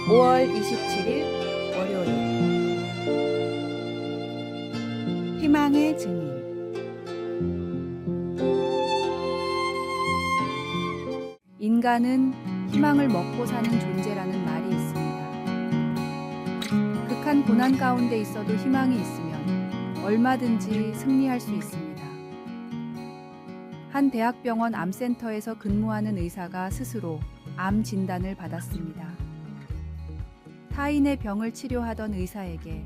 5월 27일 월요일 희망의 증인. 인간은 희망을 먹고 사는 존재라는 말이 있습니다. 극한 고난 가운데 있어도 희망이 있으면 얼마든지 승리할 수 있습니다. 한 대학병원 암센터에서 근무하는 의사가 스스로 암 진단을 받았습니다. 타인의 병을 치료하던 의사에게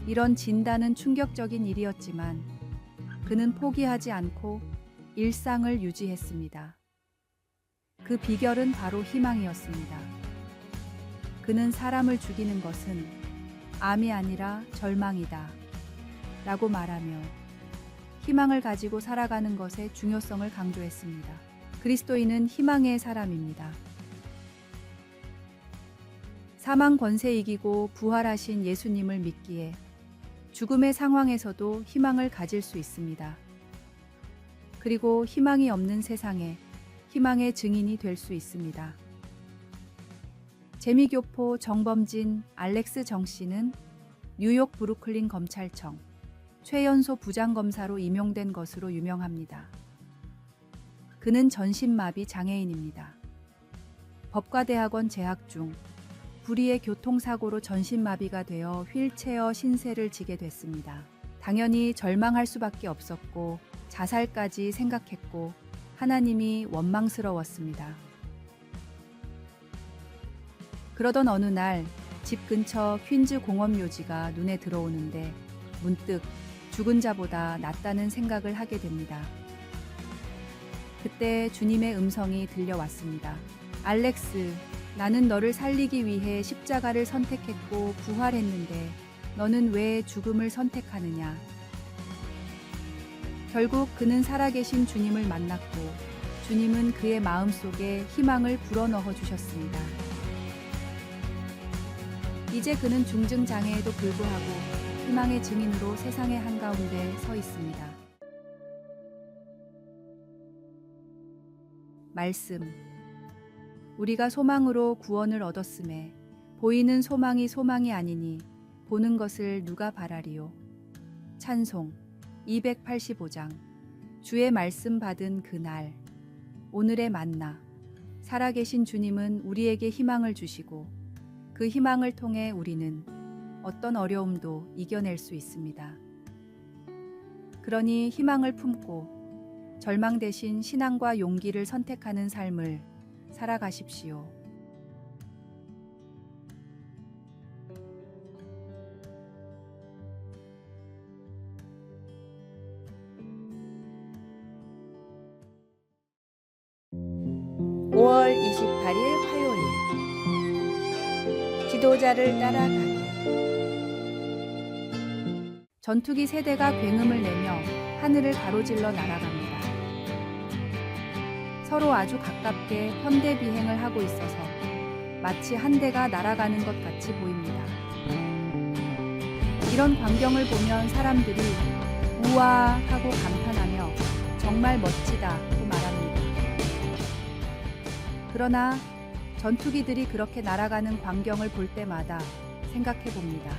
이런 진단은 충격적인 일이었지만 그는 포기하지 않고 일상을 유지했습니다. 그 비결은 바로 희망이었습니다. 그는 사람을 죽이는 것은 암이 아니라 절망이다 라고 말하며 희망을 가지고 살아가는 것의 중요성을 강조했습니다. 그리스도인은 희망의 사람입니다. 사망 권세 이기고 부활하신 예수님을 믿기에 죽음의 상황에서도 희망을 가질 수 있습니다. 그리고 희망이 없는 세상에 희망의 증인이 될 수 있습니다. 재미교포 정범진 알렉스 정 씨는 뉴욕 브루클린 검찰청 최연소 부장검사로 임용된 것으로 유명합니다. 그는 전신마비 장애인입니다. 법과대학원 재학 중 불의의 교통사고로 전신마비가 되어 휠체어 신세를 지게 됐습니다. 당연히 절망할 수밖에 없었고 자살까지 생각했고 하나님이 원망스러웠습니다. 그러던 어느 날 집 근처 퀸즈 공원묘지가 눈에 들어오는데 문득 죽은 자보다 낫다는 생각을 하게 됩니다. 그때 주님의 음성이 들려왔습니다. 알렉스, 나는 너를 살리기 위해 십자가를 선택했고 부활했는데 너는 왜 죽음을 선택하느냐? 결국 그는 살아계신 주님을 만났고 주님은 그의 마음속에 희망을 불어넣어 주셨습니다. 이제 그는 중증장애에도 불구하고 희망의 증인으로 세상의 한가운데 서 있습니다. 말씀. 우리가 소망으로 구원을 얻었음에 보이는 소망이 소망이 아니니 보는 것을 누가 바라리요. 찬송 285장. 주의 말씀 받은 그날. 오늘의 만나. 살아계신 주님은 우리에게 희망을 주시고 그 희망을 통해 우리는 어떤 어려움도 이겨낼 수 있습니다. 그러니 희망을 품고 절망 대신 신앙과 용기를 선택하는 삶을 살아가십시오. (5월 28일) 화요일 지도자를 따라가기. 전투기 세대가 굉음을 내며 하늘을 가로질러 날아갑니다. 서로 아주 가깝게 현대 비행을 하고 있어서 마치 한 대가 날아가는 것 같이 보입니다. 이런 광경을 보면 사람들이 우와 하고 감탄하며 정말 멋지다고 말합니다. 그러나 전투기들이 그렇게 날아가는 광경을 볼 때마다 생각해 봅니다.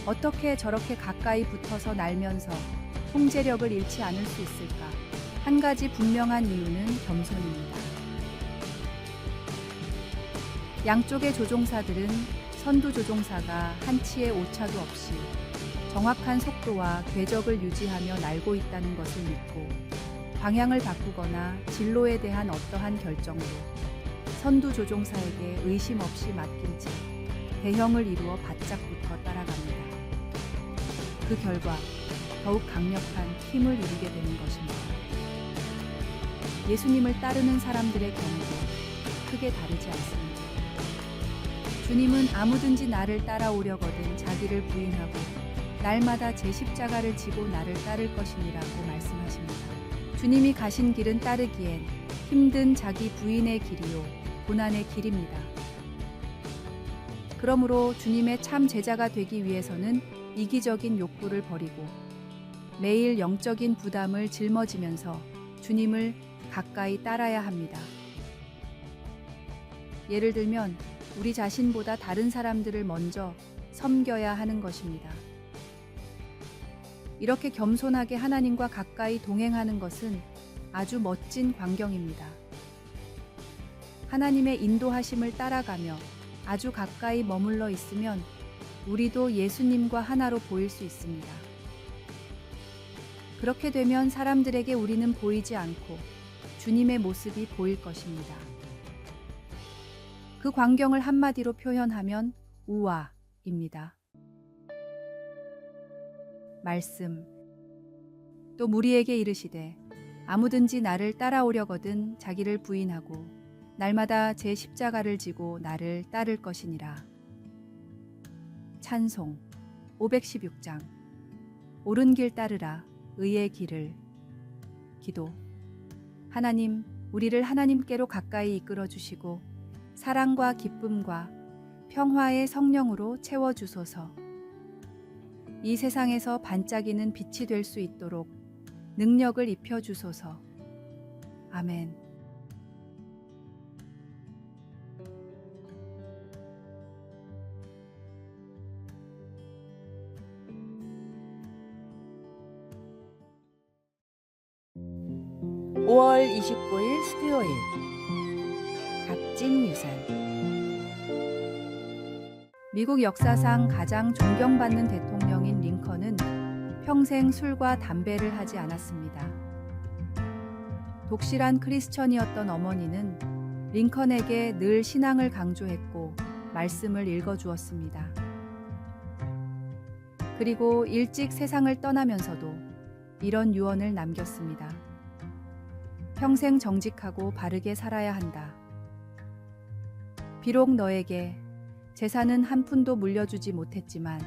어떻게 저렇게 가까이 붙어서 날면서 통제력을 잃지 않을 수 있을까? 한 가지 분명한 이유는 겸손입니다. 양쪽의 조종사들은 선두 조종사가 한치의 오차도 없이 정확한 속도와 궤적을 유지하며 날고 있다는 것을 믿고 방향을 바꾸거나 진로에 대한 어떠한 결정도 선두 조종사에게 의심 없이 맡긴 채 대형을 이루어 바짝 붙어 따라갑니다. 그 결과 더욱 강력한 힘을 이루게 되는 것입니다. 예수님을 따르는 사람들의 경우도 크게 다르지 않습니다. 주님은 아무든지 나를 따라오려거든 자기를 부인하고 날마다 제 십자가를 지고 나를 따를 것이니라고 말씀하십니다. 주님이 가신 길은 따르기엔 힘든 자기 부인의 길이요 고난의 길입니다. 그러므로 주님의 참 제자가 되기 위해서는 이기적인 욕구를 버리고 매일 영적인 부담을 짊어지면서 주님을 가까이 따라야 합니다. 예를 들면 우리 자신보다 다른 사람들을 먼저 섬겨야 하는 것입니다. 이렇게 겸손하게 하나님과 가까이 동행하는 것은 아주 멋진 광경입니다. 하나님의 인도하심을 따라가며 아주 가까이 머물러 있으면 우리도 예수님과 하나로 보일 수 있습니다. 그렇게 되면 사람들에게 우리는 보이지 않고 주님의 모습이 보일 것입니다. 그 광경을 한마디로 표현하면 우아입니다. 말씀. 또 무리에게 이르시되 아무든지 나를 따라오려거든 자기를 부인하고 날마다 제 십자가를 지고 나를 따를 것이니라. 찬송 516장. 옳은 길 따르라 의의 길을. 기도. 하나님, 우리를 하나님께로 가까이 이끌어 주시고 사랑과 기쁨과 평화의 성령으로 채워 주소서. 이 세상에서 반짝이는 빛이 될 수 있도록 능력을 입혀 주소서. 아멘. (5월 29일) 수요일. 값진 유산. 미국 역사상 가장 존경받는 대통령인 링컨은 평생 술과 담배를 하지 않았습니다. 독실한 크리스천이었던 어머니는 링컨에게 늘 신앙을 강조했고 말씀을 읽어주었습니다. 그리고 일찍 세상을 떠나면서도 이런 유언을 남겼습니다. 평생 정직하고 바르게 살아야 한다. 비록 너에게 재산은 한 푼도 물려주지 못했지만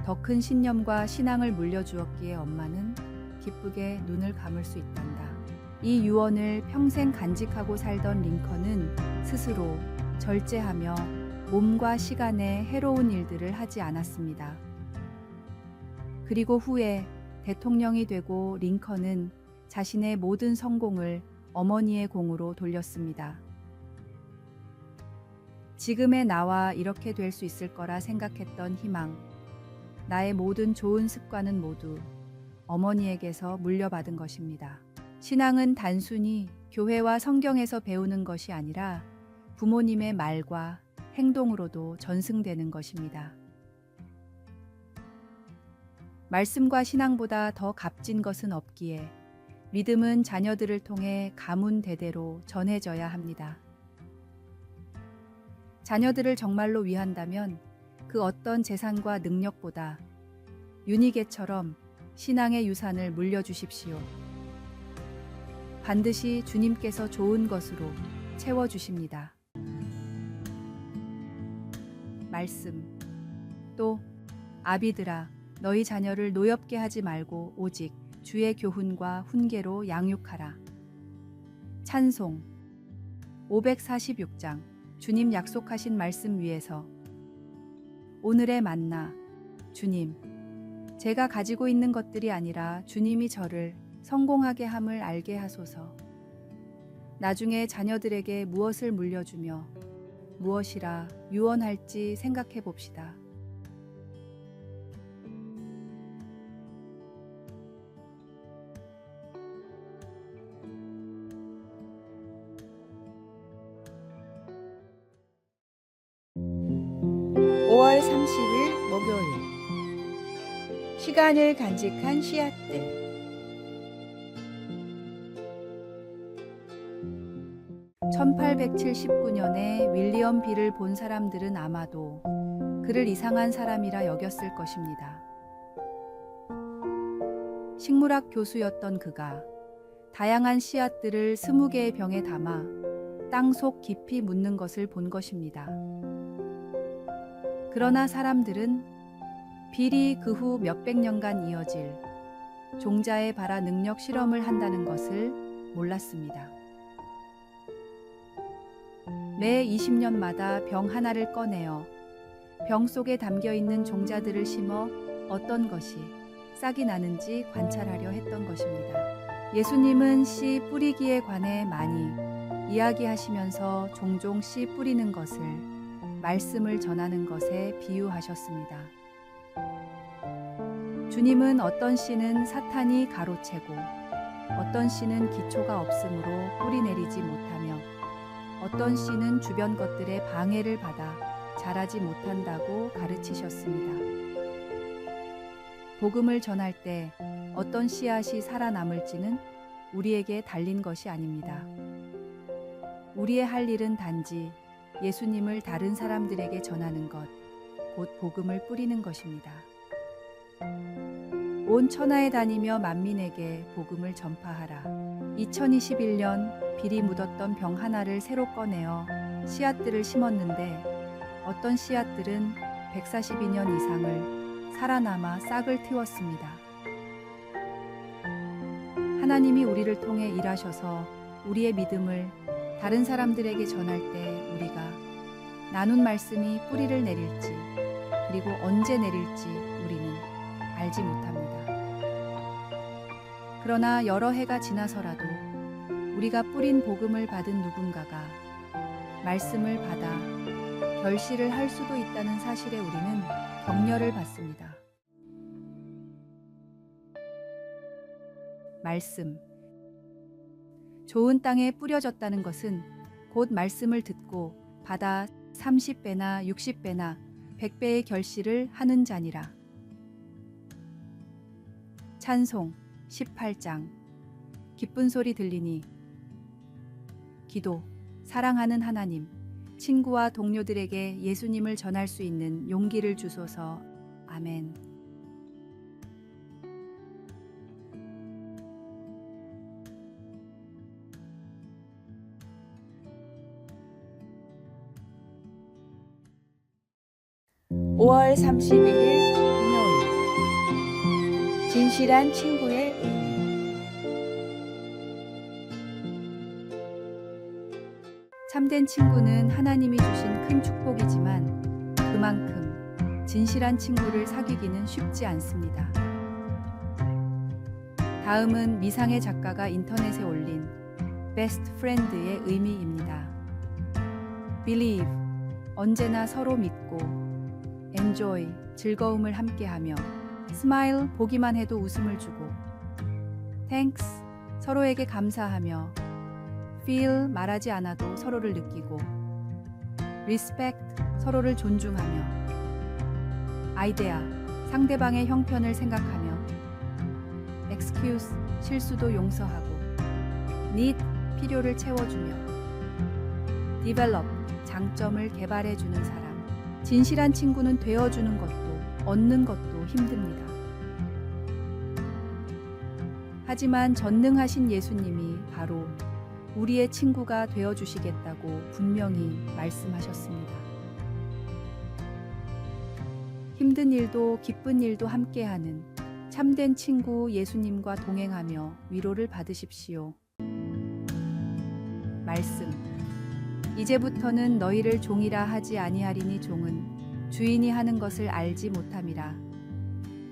더 큰 신념과 신앙을 물려주었기에 엄마는 기쁘게 눈을 감을 수 있단다. 이 유언을 평생 간직하고 살던 링컨은 스스로 절제하며 몸과 시간에 해로운 일들을 하지 않았습니다. 그리고 후에 대통령이 되고 링컨은 자신의 모든 성공을 어머니의 공으로 돌렸습니다. 지금의 나와 이렇게 될 수 있을 거라 생각했던 희망, 나의 모든 좋은 습관은 모두 어머니에게서 물려받은 것입니다. 신앙은 단순히 교회와 성경에서 배우는 것이 아니라 부모님의 말과 행동으로도 전승되는 것입니다. 말씀과 신앙보다 더 값진 것은 없기에 믿음은 자녀들을 통해 가문 대대로 전해져야 합니다. 자녀들을 정말로 위한다면 그 어떤 재산과 능력보다 유니게처럼 신앙의 유산을 물려주십시오. 반드시 주님께서 좋은 것으로 채워주십니다. 말씀. 또 아비들아, 너희 자녀를 노엽게 하지 말고 오직 주의 교훈과 훈계로 양육하라. 찬송 546장. 주님 약속하신 말씀 위에서. 오늘의 만나. 주님, 제가 가지고 있는 것들이 아니라 주님이 저를 성공하게 함을 알게 하소서. 나중에 자녀들에게 무엇을 물려주며 무엇이라 유언할지 생각해 봅시다. (5월 30일) 목요일. 시간을 간직한 씨앗들. (1879년에) 윌리엄 빌을 본 사람들은 아마도 그를 이상한 사람이라 여겼을 것입니다. 식물학 교수였던 그가 다양한 씨앗들을 20개의 병에 담아 땅속 깊이 묻는 것을 본 것입니다. 그러나 사람들은 빌이 그 후 몇백 년간 이어질 종자에 발아 능력 실험을 한다는 것을 몰랐습니다. 매 20년마다 병 하나를 꺼내어 병 속에 담겨 있는 종자들을 심어 어떤 것이 싹이 나는지 관찰하려 했던 것입니다. 예수님은 씨 뿌리기에 관해 많이 이야기하시면서 종종 씨 뿌리는 것을 말씀을 전하는 것에 비유하셨습니다. 주님은 어떤 씨는 사탄이 가로채고 어떤 씨는 기초가 없으므로 뿌리 내리지 못하며 어떤 씨는 주변 것들의 방해를 받아 자라지 못한다고 가르치셨습니다. 복음을 전할 때 어떤 씨앗이 살아남을지는 우리에게 달린 것이 아닙니다. 우리의 할 일은 단지 예수님을 다른 사람들에게 전하는 것, 곧 복음을 뿌리는 것입니다. 온 천하에 다니며 만민에게 복음을 전파하라. 2021년 비리 묻었던 병 하나를 새로 꺼내어 씨앗들을 심었는데 어떤 씨앗들은 142년 이상을 살아남아 싹을 틔웠습니다. 하나님이 우리를 통해 일하셔서 우리의 믿음을 다른 사람들에게 전할 때 우리가 나눈 말씀이 뿌리를 내릴지 그리고 언제 내릴지 우리는 알지 못합니다. 그러나 여러 해가 지나서라도 우리가 뿌린 복음을 받은 누군가가 말씀을 받아 결실을 할 수도 있다는 사실에 우리는 격려를 받습니다. 말씀. 좋은 땅에 뿌려졌다는 것은 곧 말씀을 듣고 받아 30배나 60배나 100배의 결실을 하는 자니라. 찬송 18장. 기쁜 소리 들리니. 기도. 사랑하는 하나님, 친구와 동료들에게 예수님을 전할 수 있는 용기를 주소서. 아멘. (5월 31일) 금요일. 진실한 친구의 의미. 참된 친구는 하나님이 주신 큰 축복이지만 그만큼 진실한 친구를 사귀기는 쉽지 않습니다. 다음은 미상의 작가가 인터넷에 올린 베스트 프렌드의 의미입니다. Believe, 언제나 서로 믿고, Enjoy, 즐거움을 함께하며, Smile, 보기만 해도 웃음을 주고, Thanks, 서로에게 감사하며, Feel, 말하지 않아도 서로를 느끼고, Respect, 서로를 존중하며, Idea, 상대방의 형편을 생각하며, Excuse, 실수도 용서하고, Need, 필요를 채워주며, Develop, 장점을 개발해주는 사람. 진실한 친구는 되어주는 것도 얻는 것도 힘듭니다. 하지만 전능하신 예수님이 바로 우리의 친구가 되어주시겠다고 분명히 말씀하셨습니다. 힘든 일도 기쁜 일도 함께하는 참된 친구 예수님과 동행하며 위로를 받으십시오. 말씀. 이제부터는 너희를 종이라 하지 아니하리니 종은 주인이 하는 것을 알지 못함이라.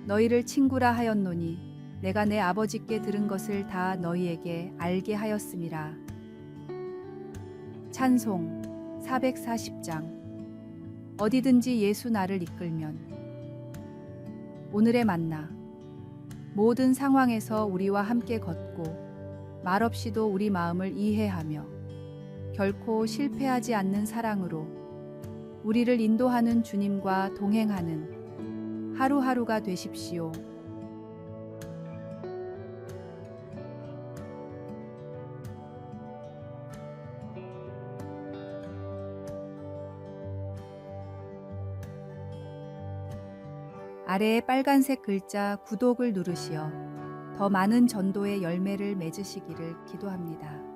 너희를 친구라 하였노니 내가 내 아버지께 들은 것을 다 너희에게 알게 하였음이라. 찬송 440장. 어디든지 예수 나를 이끌면. 오늘의 만나. 모든 상황에서 우리와 함께 걷고 말없이도 우리 마음을 이해하며 결코 실패하지 않는 사랑으로 우리를 인도하는 주님과 동행하는 하루하루가 되십시오. 아래의 빨간색 글자 구독을 누르시어 더 많은 전도의 열매를 맺으시기를 기도합니다.